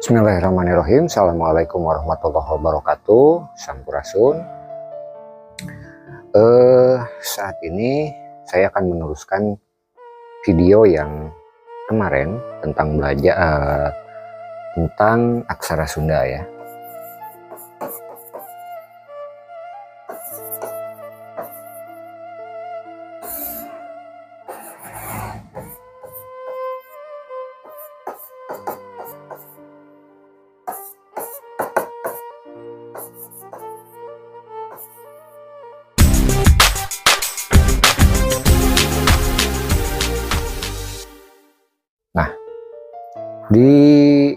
Bismillahirrahmanirrahim. Assalamualaikum warahmatullahi wabarakatuh. Sampurasun. Saat ini saya akan meneruskan video yang kemarin tentang belajar tentang aksara Sunda ya. Nah, di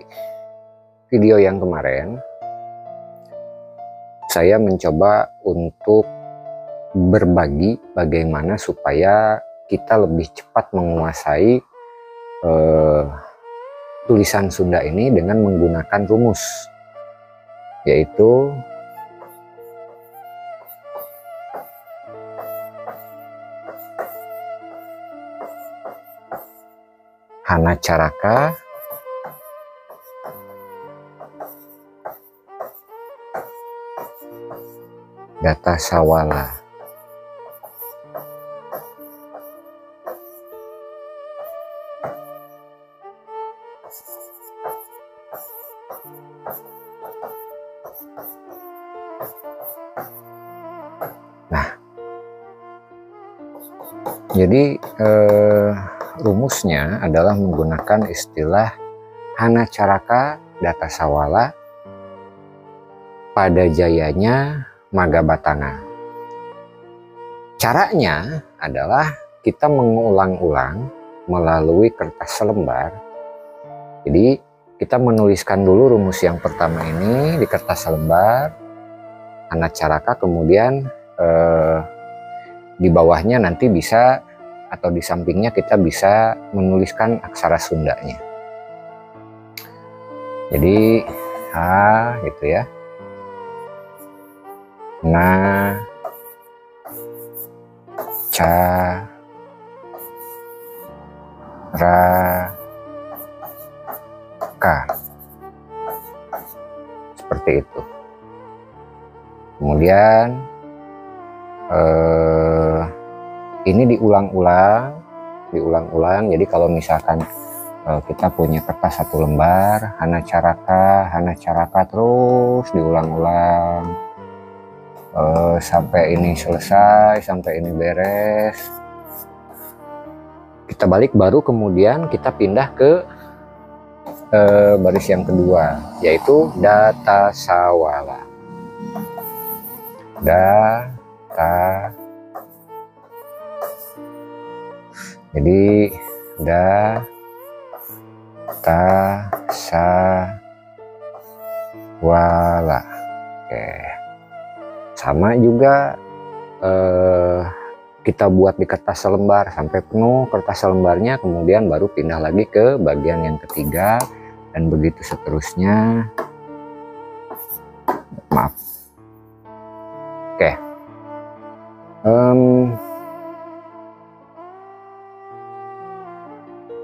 video yang kemarin saya mencoba untuk berbagi bagaimana supaya kita lebih cepat menguasai tulisan Sunda ini dengan menggunakan rumus, yaitu Hanacaraka, Datasawala. Nah, jadi rumusnya adalah menggunakan istilah Hanacaraka, Datasawala, pada jayanya Magabatana. Caranya adalah kita mengulang-ulang melalui kertas selembar. Jadi kita menuliskan dulu rumus yang pertama ini di kertas selembar Hanacaraka, kemudian di bawahnya nanti bisa atau di sampingnya kita bisa menuliskan aksara Sundanya. Jadi ha gitu ya. Na, ca, ra, ka, seperti itu. Kemudian ini diulang-ulang. Jadi kalau misalkan kita punya kertas satu lembar, Hanacaraka terus diulang-ulang sampai ini selesai, sampai ini beres. Kita balik, baru kemudian kita pindah ke baris yang kedua, yaitu Datasawala. Jadi Datasawala. Oke. Sama juga kita buat di kertas selembar sampai penuh kertas selembarnya, kemudian baru pindah lagi ke bagian yang ketiga, dan begitu seterusnya. Maaf. Oke.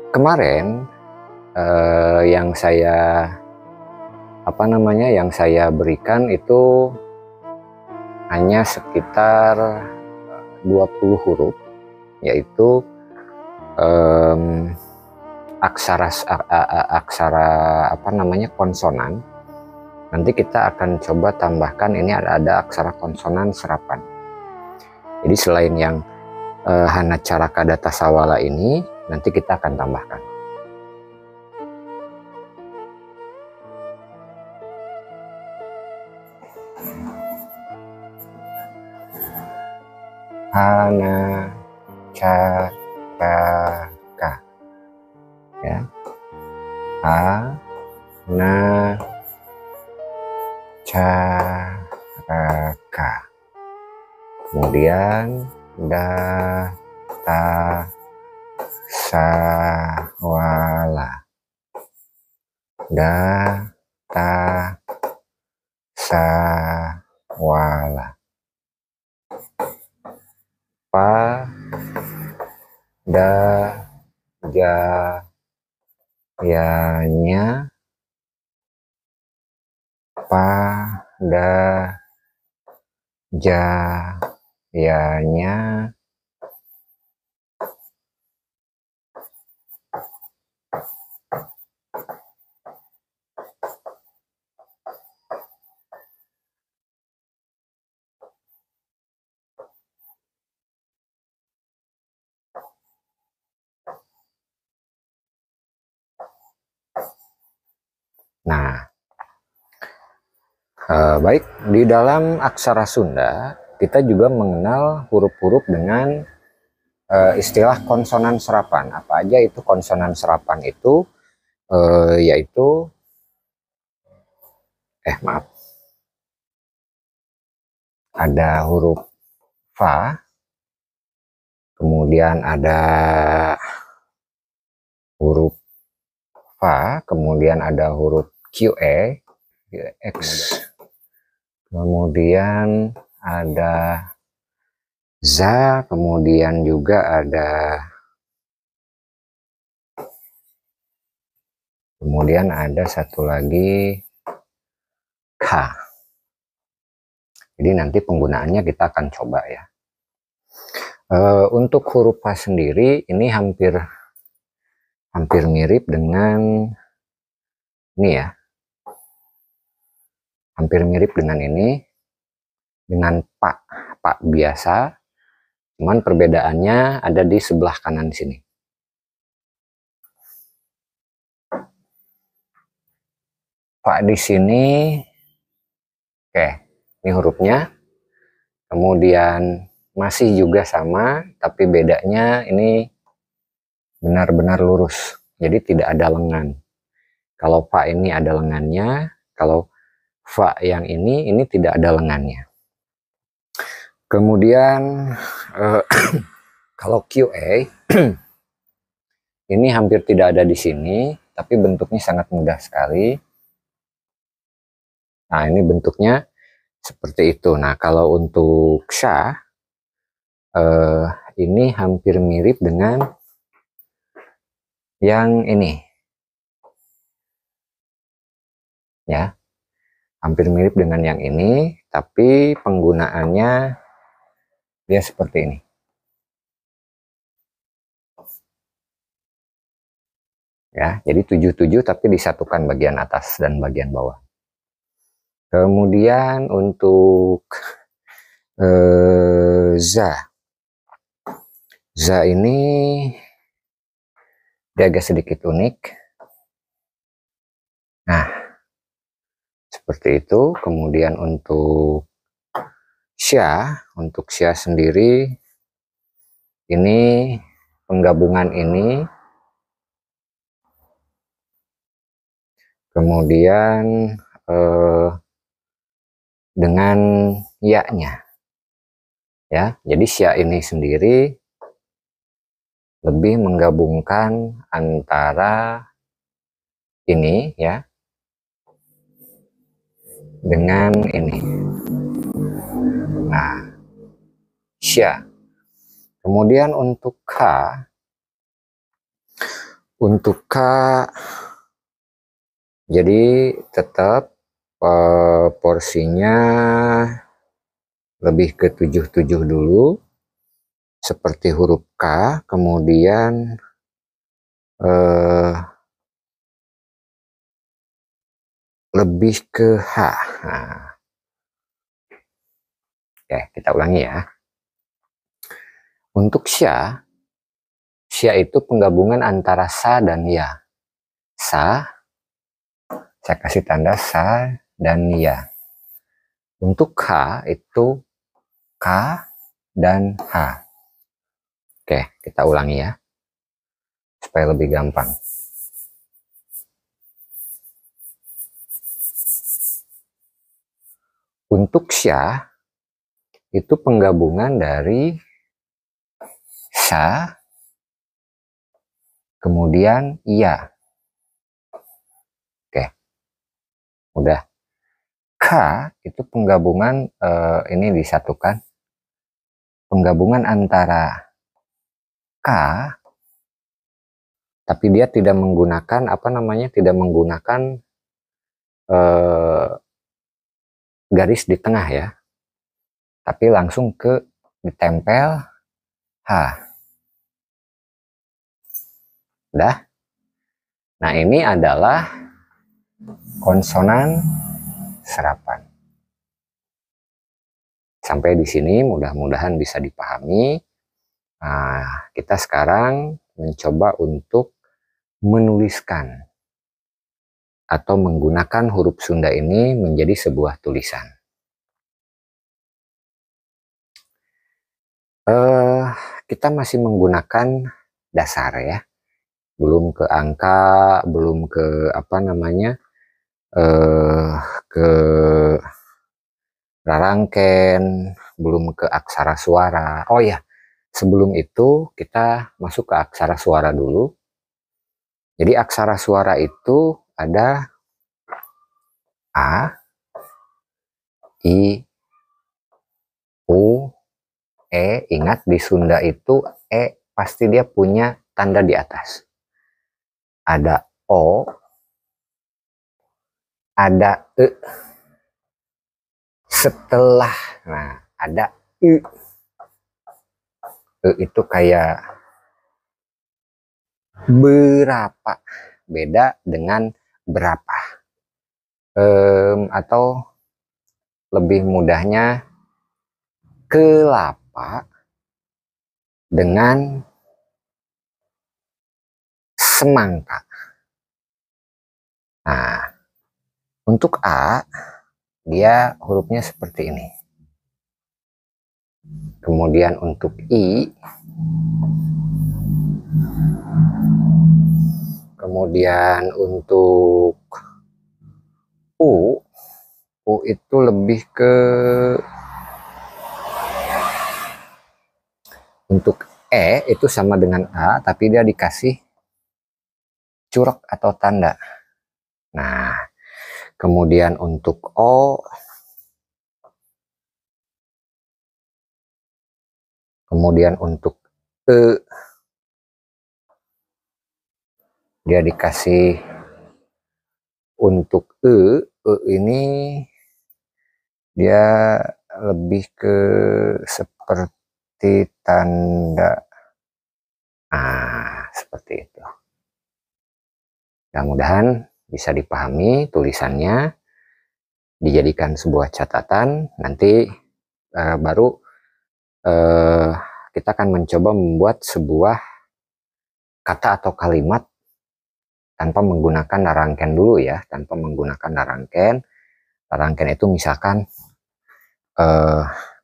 Kemarin yang saya berikan itu hanya sekitar 20 huruf, yaitu aksara konsonan. Nanti kita akan coba tambahkan, ini ada aksara konsonan serapan. Jadi selain yang Hanacaraka, Datasawala ini, nanti kita akan tambahkan. Hanacaraka ya, Hanacaraka, kemudian Datasawala, Datasawala, pada jayanya pa, da, ja, ya, nya. Nah, baik, di dalam aksara Sunda kita juga mengenal huruf-huruf dengan istilah konsonan serapan. Apa aja itu konsonan serapan itu? Yaitu maaf, ada huruf fa, kemudian ada huruf fa, kemudian ada huruf QE, X, kemudian ada za, kemudian juga ada satu lagi K. Jadi nanti penggunaannya kita akan coba ya. Untuk huruf H sendiri ini hampir mirip dengan ini ya. Hampir mirip dengan ini, dengan pak biasa. Cuman perbedaannya ada di sebelah kanan sini. Pak di sini, oke, ini hurufnya. Kemudian masih juga sama, tapi bedanya ini benar-benar lurus. Jadi tidak ada lengan. Kalau Pak ini ada lengannya, kalau Fa yang ini tidak ada lengannya. Kemudian kalau QA ini hampir tidak ada di sini, tapi bentuknya sangat mudah sekali. Nah, ini bentuknya seperti itu. Nah, kalau untuk sha ini hampir mirip dengan yang ini. Ya. Hampir mirip dengan yang ini, tapi penggunaannya dia seperti ini. Ya, jadi 77 tapi disatukan bagian atas dan bagian bawah. Kemudian untuk za ini dia agak sedikit unik. Nah, seperti itu. Kemudian untuk sya sendiri ini penggabungan ini, kemudian dengan ya-nya. Ya, jadi sya ini sendiri lebih menggabungkan antara ini ya dengan ini. Nah, sya. Kemudian untuk K jadi tetap porsinya lebih ke 77 dulu seperti huruf K, kemudian lebih ke H. Nah, oke, kita ulangi ya. Untuk sya itu penggabungan antara sa dan ya. Sa, saya kasih tanda sa dan ya. Untuk H itu K dan H. Oke, kita ulangi ya, supaya lebih gampang. Untuk sya itu penggabungan dari sa, kemudian iya. Oke, udah. K itu penggabungan, ini disatukan, penggabungan antara K, tapi dia tidak menggunakan tidak menggunakan garis di tengah ya, tapi langsung ke ditempel H. Udah. Nah, ini adalah konsonan serapan. Sampai di sini mudah-mudahan bisa dipahami. Nah, kita sekarang mencoba untuk menuliskan atau menggunakan huruf Sunda ini menjadi sebuah tulisan. Kita masih menggunakan dasar ya, belum ke angka, belum ke apa namanya, ke rarangken, belum ke aksara suara. Oh ya, sebelum itu kita masuk ke aksara suara dulu. Jadi aksara suara itu ada A, I, U, E. Ingat di Sunda itu E pasti dia punya tanda di atas. Ada O, ada E. Setelah, nah ada U. E itu kayak berapa, beda dengan berapa. Atau lebih mudahnya kelapa dengan semangka. Nah, untuk A, dia hurufnya seperti ini. Kemudian untuk I, kemudian untuk U, U itu lebih ke, untuk E itu sama dengan A, tapi dia dikasih curug atau tanda. Nah, kemudian untuk O, kemudian untuk E, dia dikasih untuk E ini dia lebih ke seperti tanda, seperti itu. Mudah-mudahan bisa dipahami tulisannya, dijadikan sebuah catatan. Nanti baru kita akan mencoba membuat sebuah kata atau kalimat tanpa menggunakan rarangken dulu ya, tanpa menggunakan rarangken. Rarangken itu misalkan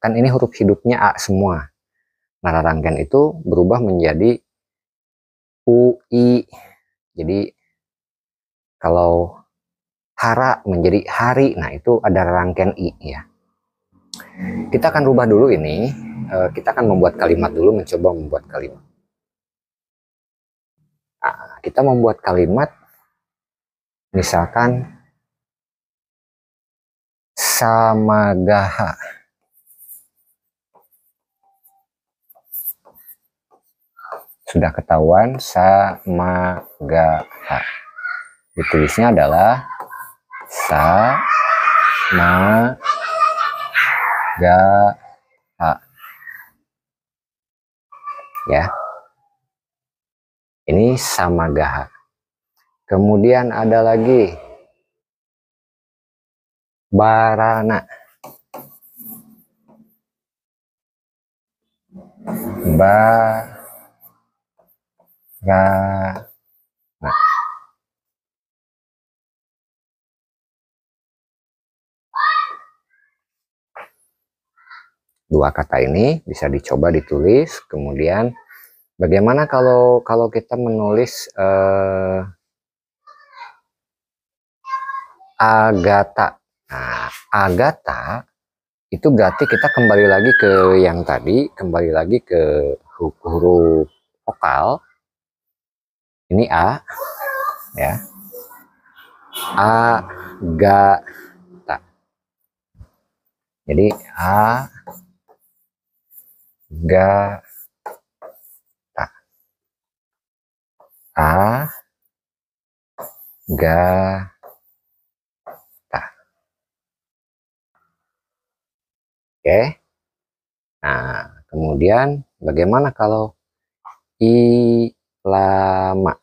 kan ini huruf hidupnya A semua. Nah, rarangken itu berubah menjadi U, I. Jadi kalau hara menjadi hari, nah itu ada rangkaian I ya. Kita akan rubah dulu ini, kita akan membuat kalimat dulu, mencoba membuat kalimat. Nah, kita membuat kalimat, misalkan samagaha. Sudah ketahuan samagaha. Ditulisnya adalah samagaha. Ya. Ini samagaha. Kemudian ada lagi barana. Barana. Dua kata ini bisa dicoba ditulis. Kemudian bagaimana kalau kita menulis Agatha. Nah, Agatha itu berarti kita kembali lagi ke yang tadi, kembali lagi ke huruf vokal. Ini A ya. Agatha. Jadi Agatha. Agatha. Oke. Nah, kemudian bagaimana kalau lama?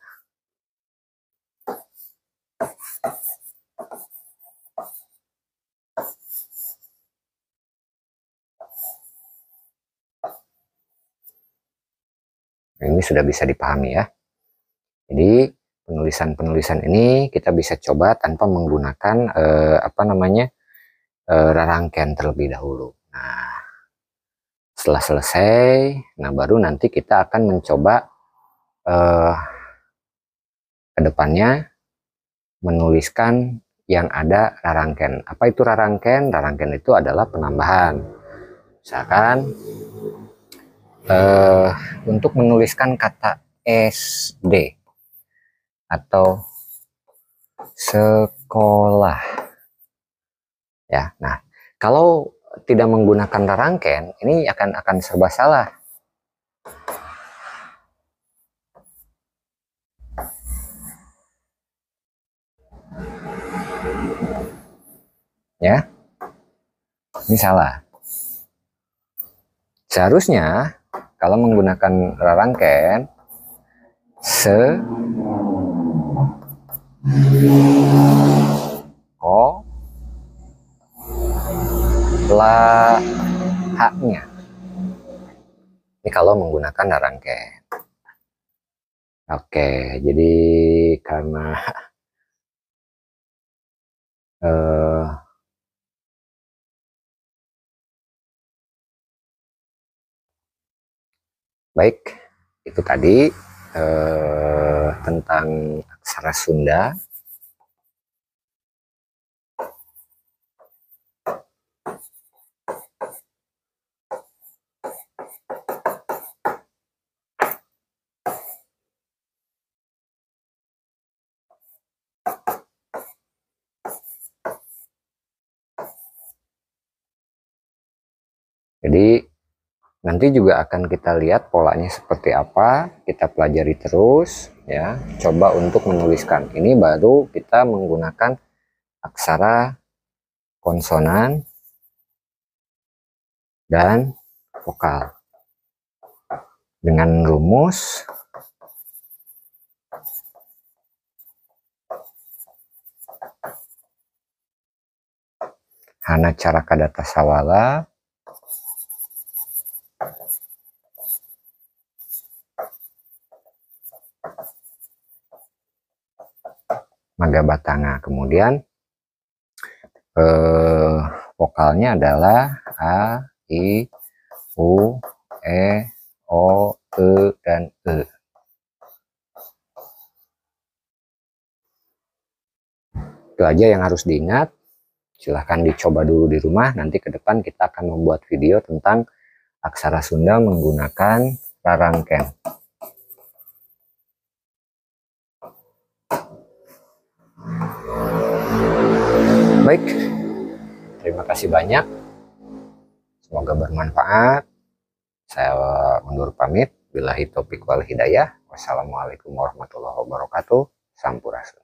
Ini sudah bisa dipahami ya. Jadi penulisan-penulisan ini kita bisa coba tanpa menggunakan rarangken terlebih dahulu. Nah, setelah selesai, nah baru nanti kita akan mencoba ke depannya menuliskan yang ada rarangken. Apa itu rarangken? Rarangken itu adalah penambahan. Misalkan untuk menuliskan kata SD atau sekolah ya. Nah, kalau tidak menggunakan rarangken ini akan serba salah ya. Ini salah. Seharusnya kalau menggunakan rarangken haknya. Ini kalau menggunakan rarangken. Oke, jadi karena baik, itu tadi tentang aksara Sunda. Jadi nanti juga akan kita lihat polanya seperti apa, kita pelajari terus ya. Coba untuk menuliskan. Ini baru kita menggunakan aksara konsonan dan vokal dengan rumus Hana Caraka Data Sawala Maga Batanga. Kemudian vokalnya adalah A, I, U, E, O, E, dan E. Itu aja yang harus diingat. Silahkan dicoba dulu di rumah. Nanti ke depan kita akan membuat video tentang aksara Sunda menggunakan rarangken. Baik, terima kasih banyak. Semoga bermanfaat. Saya undur pamit. Billahi taufiq wal hidayah. Wassalamualaikum warahmatullahi wabarakatuh. Sampurasun.